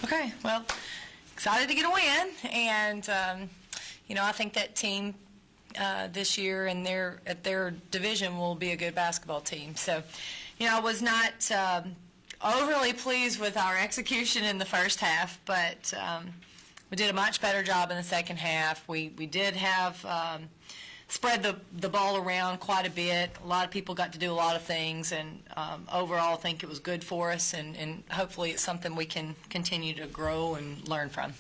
Okay, well, excited to get a win, and I think that team this year and at their division will be a good basketball team. So, I was not overly pleased with our execution in the first half, but we did a much better job in the second half. We did have spread the ball around quite a bit. A lot of people got to do a lot of things, and overall I think it was good for us, and hopefully it's something we can continue to grow and learn from.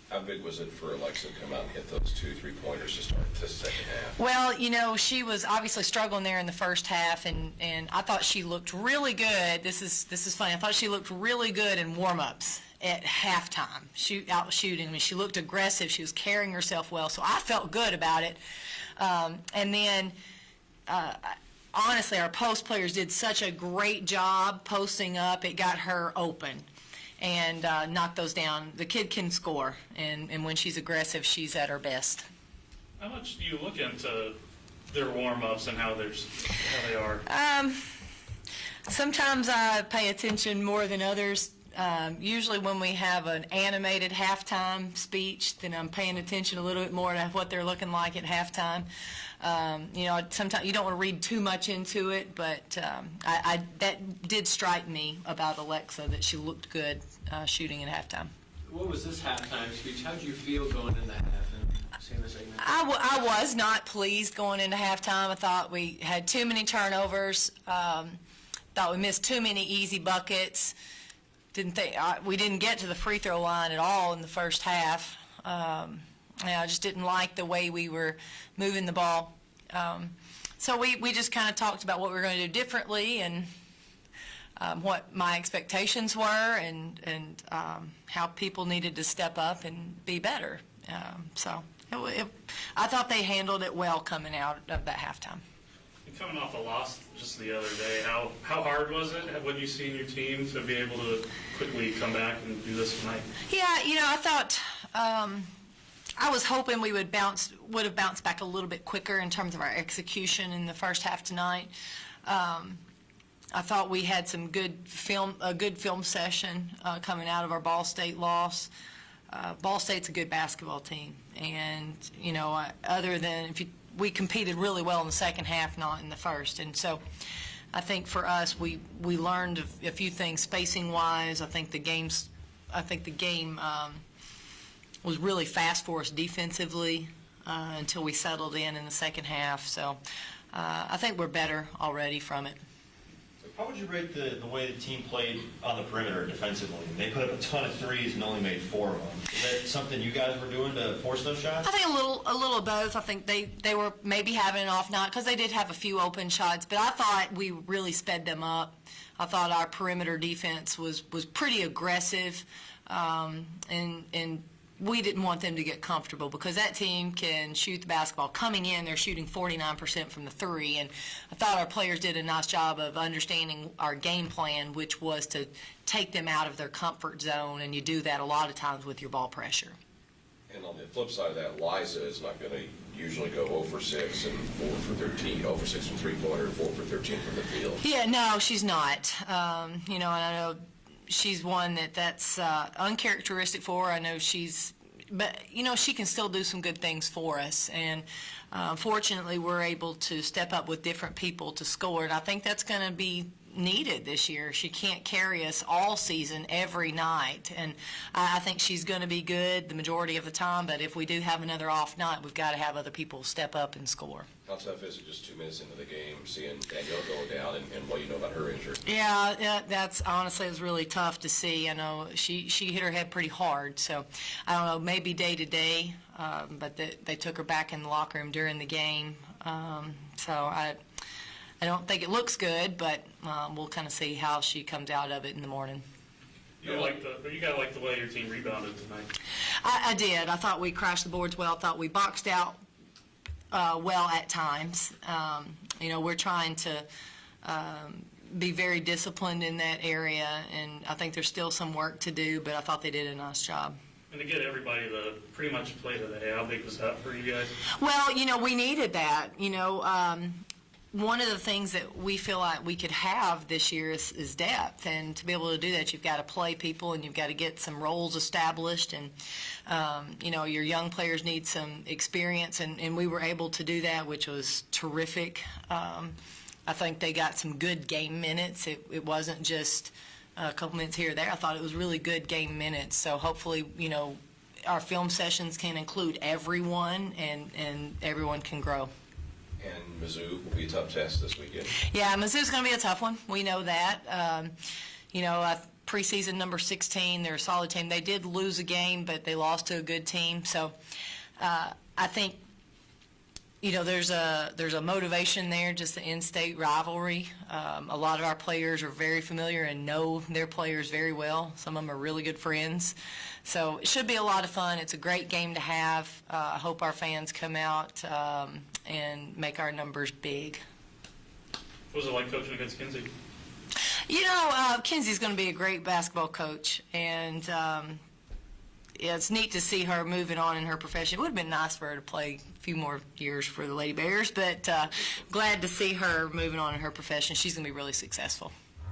How big was it for Alexa to come out and hit those 2 3-pointers to start the second half? Well, she was obviously struggling there in the first half, and I thought she looked really good. This is funny. I thought she looked really good in warm-ups at halftime, out shooting. I mean, she looked aggressive. She was carrying herself well, so I felt good about it. And then, honestly, our post players did such a great job posting up. It got her open and knocked those down. The kid can score, and when she's aggressive, she's at her best. How much do you look into their warm-ups and how they are? Sometimes I pay attention more than others. Usually when we have an animated halftime speech, then I'm paying attention a little bit more to what they're looking like at halftime. Sometimes you don't want to read too much into it, but that did strike me about Alexa, that she looked good shooting at halftime. What was this halftime speech? How did you feel going into half and seeing the segment? I was not pleased going into halftime. I thought we had too many turnovers. Thought we missed too many easy buckets. We didn't get to the free throw line at all in the first half. I just didn't like the way we were moving the ball. So we just kind of talked about what we were going to do differently, and what my expectations were, and how people needed to step up and be better. I thought they handled it well coming out of that halftime. Coming off a loss just the other day, how hard was it? What did you see in your team to be able to quickly come back and do this tonight? Yeah, I thought I was hoping we would have bounced back a little bit quicker in terms of our execution in the first half tonight. I thought we had a good film session coming out of our Ball State loss. Ball State's a good basketball team, and other than we competed really well in the second half, not in the first. And so I think for us, we learned a few things spacing wise. I think the game was really fast for us defensively until we settled in the second half. So I think we're better already from it. How would you rate the way the team played on the perimeter defensively? They put up a ton of threes and only made 4 of them. Is that something you guys were doing to force those shots? I think a little of both. I think they were maybe having an off night because they did have a few open shots, but I thought we really sped them up. I thought our perimeter defense was pretty aggressive, and we didn't want them to get comfortable because that team can shoot the basketball. Coming in, they're shooting 49% from the 3, and I thought our players did a nice job of understanding our game plan, which was to take them out of their comfort zone, and you do that a lot of times with your ball pressure. And on the flip side of that, Liza is not going to usually go 0 for 6 and 4 for 13, 0 for 6 from three-pointer, 4 for 13 from the field. Yeah, no, she's not. And I know she's one that's uncharacteristic for her. I know but she can still do some good things for us, and fortunately we're able to step up with different people to score, and I think that's going to be needed this year. She can't carry us all season every night, and I think she's going to be good the majority of the time, but if we do have another off night, we've got to have other people step up and score. How tough is it just 2 minutes into the game, seeing Danielle go down and what you know about her injury? Yeah, that's honestly, it was really tough to see. I know she hit her head pretty hard, so I don't know, maybe day to day, but they took her back in the locker room during the game, so I don't think it looks good, but we'll kind of see how she comes out of it in the morning. You gotta like the way your team rebounded tonight. I did. I thought we crashed the boards well. I thought we boxed out well at times. We're trying to be very disciplined in that area, and I think there's still some work to do, but I thought they did a nice job. And to get everybody to pretty much play today, how big was that for you guys? Well, we needed that. one of the things that we feel like we could have this year is depth, and to be able to do that, you've got to play people and you've got to get some roles established, and your young players need some experience, and we were able to do that, which was terrific. I think they got some good game minutes. It wasn't just a couple minutes here or there. I thought it was really good game minutes. So hopefully, our film sessions can include everyone, and everyone can grow. And Mizzou will be a tough test this weekend. Yeah, Mizzou's going to be a tough one. We know that. Preseason number 16, they're a solid team. They did lose a game, but they lost to a good team. So I think, there's a motivation there, just the in-state rivalry. A lot of our players are very familiar and know their players very well. Some of them are really good friends. So it should be a lot of fun. It's a great game to have. I hope our fans come out and make our numbers big. What was it like coaching against Kinsey? Kinsey's going to be a great basketball coach, and it's neat to see her moving on in her profession. It would have been nice for her to play a few more years for the Lady Bears, but glad to see her moving on in her profession. She's going to be really successful.